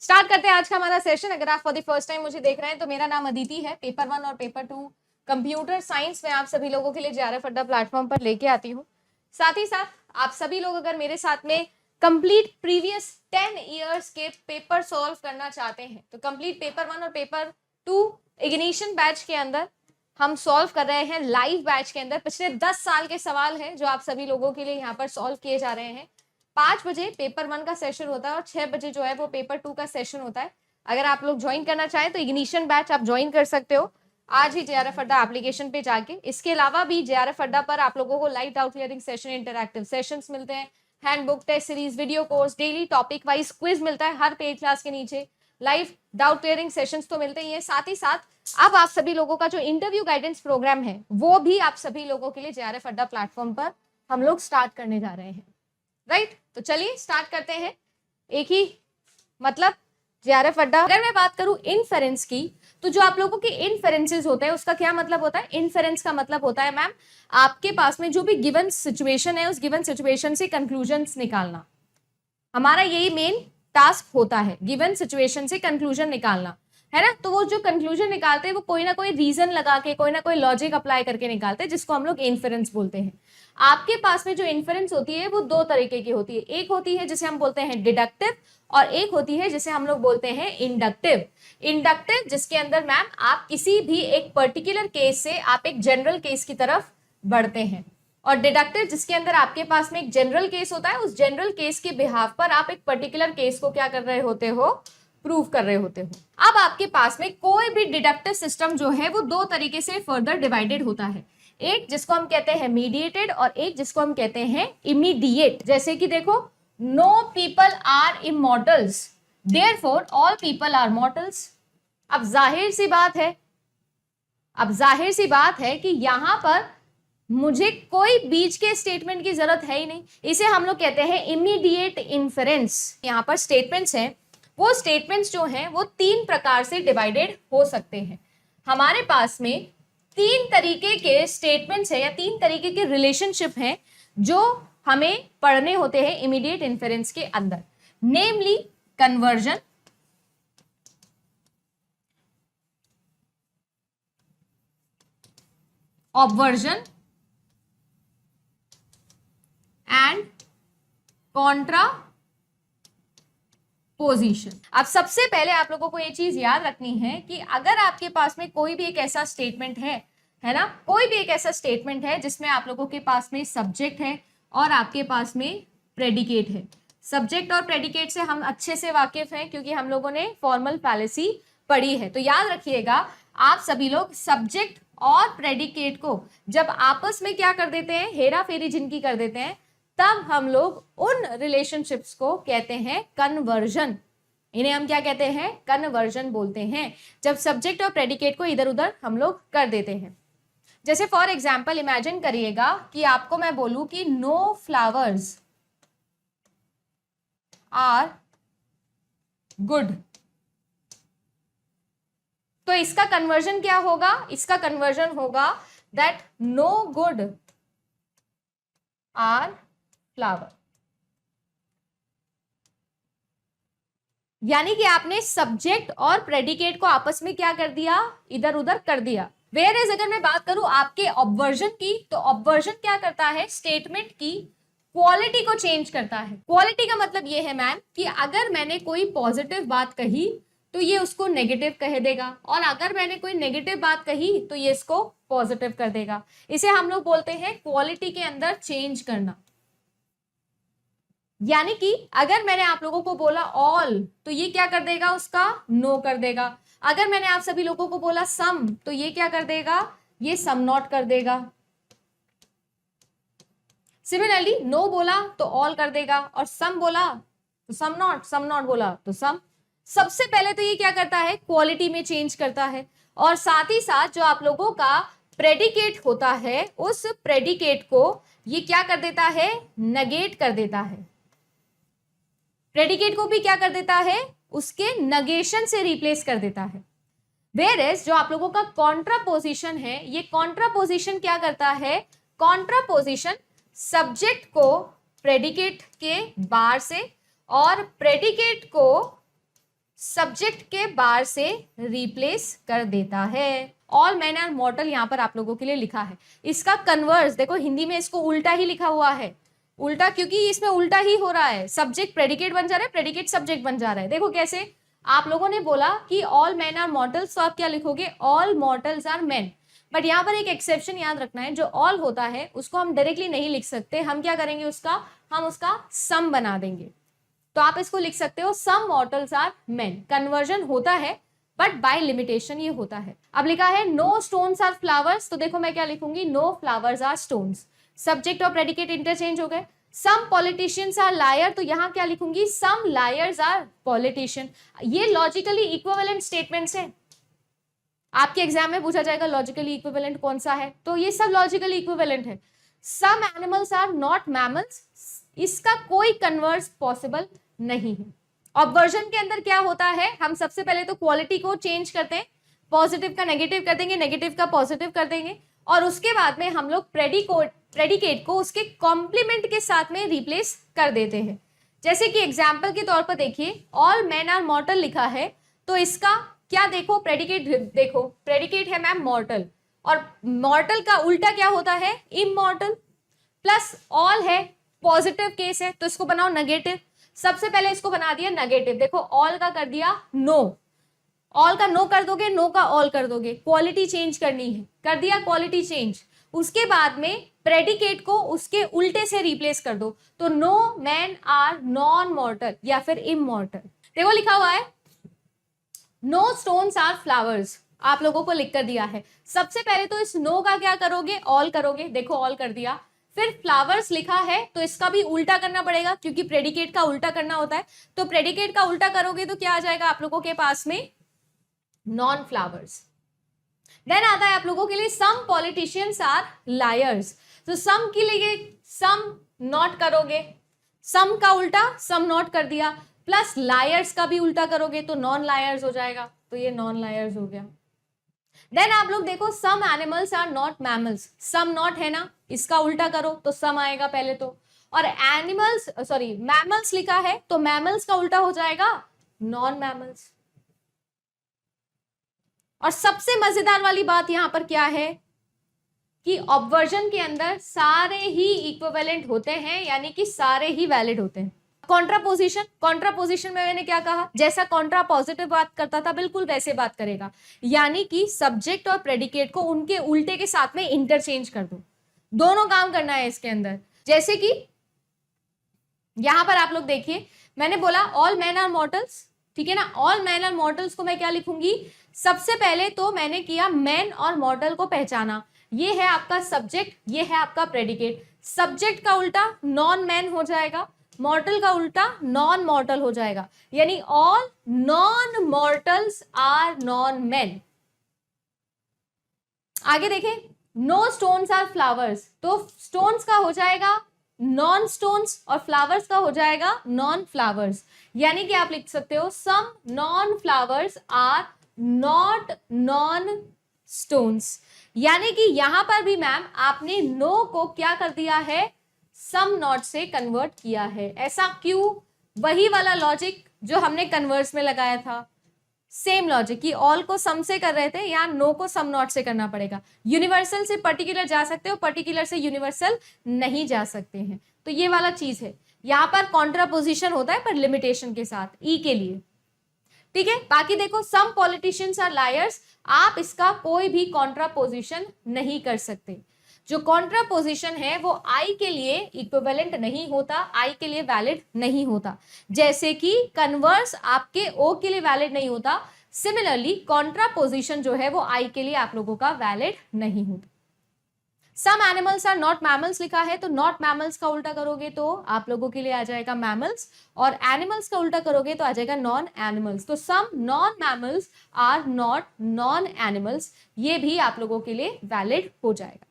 Start करते हैं आज का हमारा सेशन। अगर आप फॉर द फर्स्ट टाइम मुझे देख रहे हैं तो मेरा नाम अदिति है। पेपर 1 और पेपर 2 कंप्यूटर साइंस में आप सभी लोगों के लिए जेआरएफ अड्डा प्लेटफॉर्म पर लेके आती हूँ। साथ ही साथ आप सभी लोग अगर मेरे साथ में कंप्लीट प्रीवियस 10 इयर्स के पेपर सॉल्व करना चाहते हैं तो कंप्लीट पेपर 1 और पेपर 2 इग्निशन बैच के अंदर हम सॉल्व कर रहे हैं। लाइव बैच के अंदर पिछले 10 साल के सवाल हैं जो आप सभी लोगों के लिए यहाँ पर सॉल्व किए जा रहे हैं। 5 बजे पेपर 1 का सेशन होता है और 6 बजे जो है वो पेपर 2 का सेशन होता है। अगर आप लोग ज्वाइन करना चाहें तो इग्निशन बैच आप ज्वाइन कर सकते हो आज ही जेआरएफ अड्डा एप्लीकेशन पे जाके। इसके अलावा भी जेआरएफ अड्डा पर आप लोगों को live doubt clearing session, interactive sessions मिलते हैं, handbook, test series, video course, daily topic wise quiz मिलता है हर पेड क्लास के नीचे, लाइव डाउट क्लियरिंग सेशंस तो मिलते ही है। साथ ही साथ अब आप सभी लोगों का जो इंटरव्यू गाइडेंस प्रोग्राम है वो भी आप सभी लोगों के लिए जेआरएफ अड्डा प्लेटफॉर्म पर हम लोग स्टार्ट करने जा रहे हैं। राइट, तो चलिए स्टार्ट करते हैं। एक ही मतलब जेआरएफ अड्डा। अगर मैं बात करूं इनफेरेंस की तो जो आप लोगों के इनफेरेंसेस होते हैं उसका क्या मतलब होता है? इनफेरेंस का मतलब होता है मैम आपके पास में जो भी गिवन सिचुएशन है उस गिवन सिचुएशन से कंक्लूजन्स निकालना। हमारा यही मेन टास्क होता है, गिवन सिचुएशन से कंक्लूजन निकालना, है ना। तो वो जो कंक्लूजन निकालते हैं वो कोई ना कोई रीजन लगा के, कोई ना कोई लॉजिक अप्लाई करके निकालते हैं, जिसको हम लोग इन्फेरेंस बोलते हैं। आपके पास में जो इन्फेरेंस होती है वो दो तरीके की होती है। एक होती है जिसे हम बोलते हैं डिडक्टिव और एक होती है जिसे हम लोग बोलते हैं इंडक्टिव। इंडक्टिव जिसके अंदर मैम आप किसी भी एक पर्टिकुलर केस से आप एक जनरल केस की तरफ बढ़ते हैं, और डिडक्टिव जिसके अंदर आपके पास में एक जनरल केस होता है, उस जनरल केस के बिहाफ पर आप एक पर्टिकुलर केस को क्या कर रहे होते हो, प्रूव कर रहे होते हो। अब आपके पास में कोई भी डिडक्टिव सिस्टम जो है वो दो तरीके से फर्दर डिवाइडेड होता है। एक जिसको हम कहते हैं मीडिएटेड और एक जिसको हम कहते हैं इमीडिएट। जैसे कि देखो, no people are immortals therefore all people are mortals. अब जाहिर सी बात है कि यहां पर मुझे कोई बीच के स्टेटमेंट की जरूरत है ही नहीं। इसे हम लोग कहते हैं इमीडिएट इन्फेरेंस। यहां पर स्टेटमेंट्स हैं, वो स्टेटमेंट्स जो हैं वो 3 प्रकार से डिवाइडेड हो सकते हैं। हमारे पास में 3 तरीके के स्टेटमेंट्स हैं या 3 तरीके के रिलेशनशिप हैं जो हमें पढ़ने होते हैं इमीडिएट इन्फेरेंस के अंदर, नेमली कन्वर्जन, ऑब्वर्जन एंड कॉन्ट्रा पोजीशन। अब सबसे पहले आप लोगों को ये चीज याद रखनी है कि अगर आपके पास में कोई भी एक ऐसा स्टेटमेंट है ना, कोई भी एक ऐसा स्टेटमेंट है जिसमें आप लोगों के पास में सब्जेक्ट है और आपके पास में प्रेडिकेट है। सब्जेक्ट और प्रेडिकेट से हम अच्छे से वाकिफ हैं क्योंकि हम लोगों ने फॉर्मल फैलेसी पढ़ी है। तो याद रखिएगा आप सभी लोग सब्जेक्ट और प्रेडिकेट को जब आपस में क्या कर देते हैं, हेरा फेरी जिनकी कर देते हैं, तब हम लोग उन रिलेशनशिप्स को कहते हैं कन्वर्जन। इन्हें हम क्या कहते हैं, कन्वर्जन बोलते हैं, जब सब्जेक्ट और प्रेडिकेट को इधर उधर हम लोग कर देते हैं। जैसे फॉर एग्जाम्पल इमेजिन करिएगा कि आपको मैं बोलूं कि नो फ्लावर्स आर गुड, तो इसका कन्वर्जन क्या होगा? इसका कन्वर्जन होगा that no good are flower. यानी कि आपने सब्जेक्ट और प्रेडिकेट को आपस में क्या कर दिया, इधर उधर कर दिया। वेयर एज अगर मैं बात करूं आपके ऑब्वर्जन की, तो ऑब्वर्जन क्या करता है, स्टेटमेंट की क्वालिटी को चेंज करता है। क्वालिटी का मतलब ये है मैम कि अगर मैंने कोई पॉजिटिव बात कही तो ये उसको नेगेटिव कह देगा, और अगर मैंने कोई नेगेटिव बात कही तो ये इसको पॉजिटिव कर देगा। इसे हम लोग बोलते हैं क्वालिटी के अंदर चेंज करना। यानी कि अगर मैंने आप लोगों को बोला ऑल तो ये क्या कर देगा, उसका नो कर देगा। अगर मैंने आप सभी लोगों को बोला सम तो ये क्या कर देगा, ये सम नॉट कर देगा। सिमिलरली नो बोला तो ऑल कर देगा, और सम बोला तो सम नॉट बोला तो सम। सबसे पहले तो ये क्या करता है, क्वालिटी में चेंज करता है, और साथ ही साथ जो आप लोगों का प्रेडिकेट होता है उस प्रेडिकेट को ये क्या कर देता है, नेगेट कर देता है। प्रेडिकेट को भी क्या कर देता है, उसके नेगेशन से रिप्लेस कर देता है। वेयरएज जो आप लोगों का कॉन्ट्रापोजिशन है, ये कॉन्ट्रापोजिशन क्या करता है, कॉन्ट्रापोजिशन सब्जेक्ट को प्रेडिकेट के बाहर से और प्रेडिकेट को सब्जेक्ट के बार से रिप्लेस कर देता है। ऑल मैन आर मॉर्टल यहाँ पर आप लोगों के लिए लिखा है। इसका कन्वर्स देखो, हिंदी में इसको उल्टा ही लिखा हुआ है। उल्टा क्योंकि इसमें उल्टा ही हो रहा है, सब्जेक्ट प्रेडिकेट बन जा रहा है, प्रेडिकेट सब्जेक्ट बन जा रहा है। देखो कैसे, आप लोगों ने बोला कि ऑल मैन आर मॉर्टल्स, तो आप क्या लिखोगे, all mortals are man. But यहाँ पर एक एक्सेप्शन याद रखना है, जो ऑल होता है उसको हम डायरेक्टली नहीं लिख सकते, हम क्या करेंगे उसका, हम उसका सम बना देंगे। तो आप इसको लिख सकते हो सम मॉर्टल्स आर मेन। कन्वर्जन होता है बट बाय लिमिटेशन ये होता है। अब लिखा है नो स्टोन्स आर फ्लावर्स, तो देखो मैं क्या लिखूंगी, no flowers are stones. Subject और प्रेडिकेट इंटरचेंज हो गए। सम पॉलिटिशियंस आर लायर, तो यहां क्या लिखूंगी, सम लायर्स आर पॉलिटिशियन। ये लॉजिकली इक्विवेलेंट स्टेटमेंट्स है। आपके एग्जाम में पूछा जाएगा लॉजिकली इक्विवेलेंट कौन सा है, तो ये सब लॉजिकली इक्विवेलेंट है। Some animals are not mammals, इसका कोई कन्वर्स पॉसिबल नहीं है। ऑब्वर्जन के अंदर क्या होता है, हम सबसे पहले तो क्वालिटी को चेंज करते हैं, पॉजिटिव का नेगेटिव कर देंगे, नेगेटिव का पॉजिटिव कर देंगे, और उसके बाद में हम लोग प्रेडिकेट को उसके कॉम्प्लीमेंट के साथ में रिप्लेस कर देते हैं। जैसे कि एग्जाम्पल के तौर पर देखिए, ऑल मैन आर मॉर्टल लिखा है, तो इसका क्या देखो, प्रेडिकेट देखो, प्रेडिकेट है मैम मॉर्टल, और मॉर्टल का उल्टा क्या होता है, इमॉर्टल। प्लस ऑल है, पॉजिटिव केस है, तो इसको बनाओ नेगेटिव। सबसे पहले इसको बना दिया नेगेटिव, देखो ऑल का कर दिया नो, ऑल का नो कर दोगे, नो का ऑल कर दोगे, क्वालिटी चेंज करनी है, कर दिया क्वालिटी चेंज। उसके बाद में प्रेडिकेट को उसके उल्टे से रिप्लेस कर दो, तो no man are non mortal या फिर इमॉर्टल। देखो लिखा हुआ है नो स्टोन्स आर फ्लावर्स, आप लोगों को लिख कर दिया है। सबसे पहले तो इस नो का क्या करोगे, ऑल करोगे, देखो ऑल कर दिया। फिर फ्लावर्स लिखा है, तो इसका भी उल्टा करना पड़ेगा, क्योंकि प्रेडिकेट का उल्टा करना होता है। तो प्रेडिकेट का उल्टा करोगे तो क्या आ जाएगा आप लोगों के पास में, नॉन फ्लावर्स। देन आता है आप लोगों के लिए सम पॉलिटिशियंस आर लायर्स, तो सम के लिए सम नॉट करोगे, सम का उल्टा सम नॉट कर दिया, प्लस लायर्स का भी उल्टा करोगे तो नॉन लायर्स हो जाएगा, तो ये नॉन लायर्स हो गया। देन आप लोग देखो some animals are not mammals, some not है ना, इसका उल्टा करो तो सम आएगा पहले तो, और एनिमल्स सॉरी मैमल्स लिखा है, तो मैमल्स का उल्टा हो जाएगा नॉन मैमल्स। और सबसे मजेदार वाली बात यहां पर क्या है कि ऑब्वर्जन के अंदर सारे ही इक्विवेलेंट होते हैं, यानी कि सारे ही वैलिड होते हैं। कॉन्ट्रापोजिशन, कॉन्ट्रापोजिशन में मैंने क्या कहा, जैसा कॉन्ट्रा पॉजिटिव बात करता था बिल्कुल वैसे बात करेगा, यानी कि सब्जेक्ट और प्रेडिकेट को उनके उल्टे के साथ में इंटरचेंज कर दो, दोनों काम करना है इसके अंदर। जैसे कि यहां पर आप लोग देखिए, मैंने बोला ऑल मैन आर मॉर्टल्स, ठीक है ना, ऑल मैन आर मॉर्टल्स को मैं क्या लिखूंगी, सबसे पहले तो मैंने किया मैन और मॉर्टल को पहचाना, ये है आपका सब्जेक्ट, ये है आपका प्रेडिकेट। सब्जेक्ट का उल्टा नॉन मैन हो जाएगा, मॉर्टल का उल्टा नॉन मॉर्टल हो जाएगा, यानी all non mortals are non man. आगे देखें, नो स्टोन्स आर फ्लावर्स, तो स्टोन्स का हो जाएगा नॉन स्टोन्स और फ्लावर्स का हो जाएगा नॉन फ्लावर्स, यानी कि आप लिख सकते हो some non flowers are not non stones. यानी कि यहां पर भी मैम आपने नो को क्या कर दिया है, सम नॉट से कन्वर्ट किया है। ऐसा क्यों, वही वाला लॉजिक जो हमने कन्वर्स में लगाया था, सेम लॉजिक कि ऑल को सम से कर रहे थे, या नो को सम नॉट से करना पड़ेगा। यूनिवर्सल से पर्टिकुलर जा सकते हो, पर्टिकुलर से यूनिवर्सल नहीं जा सकते हैं, तो ये वाला चीज है। यहाँ पर कॉन्ट्रापोजिशन होता है पर लिमिटेशन के साथ, ई के लिए, ठीक है। बाकी देखो सम पॉलिटिशियंस आर लायर्स, आप इसका कोई भी कॉन्ट्रापोजिशन नहीं कर सकते। जो कॉन्ट्रापोजिशन है वो आई के लिए इक्विवेलेंट नहीं होता, आई के लिए वैलिड नहीं होता, जैसे कि कन्वर्स आपके ओ के लिए वैलिड नहीं होता, सिमिलरली कॉन्ट्रापोजिशन जो है वो आई के लिए आप लोगों का वैलिड नहीं होता। Some animals are not mammals लिखा है, तो नॉट मैमल्स का उल्टा करोगे तो आप लोगों के लिए आ जाएगा मैमल्स, और एनिमल्स का उल्टा करोगे तो आ जाएगा नॉन एनिमल्स। तो some non mammals are not non animals, ये भी आप लोगों के लिए वैलिड हो जाएगा।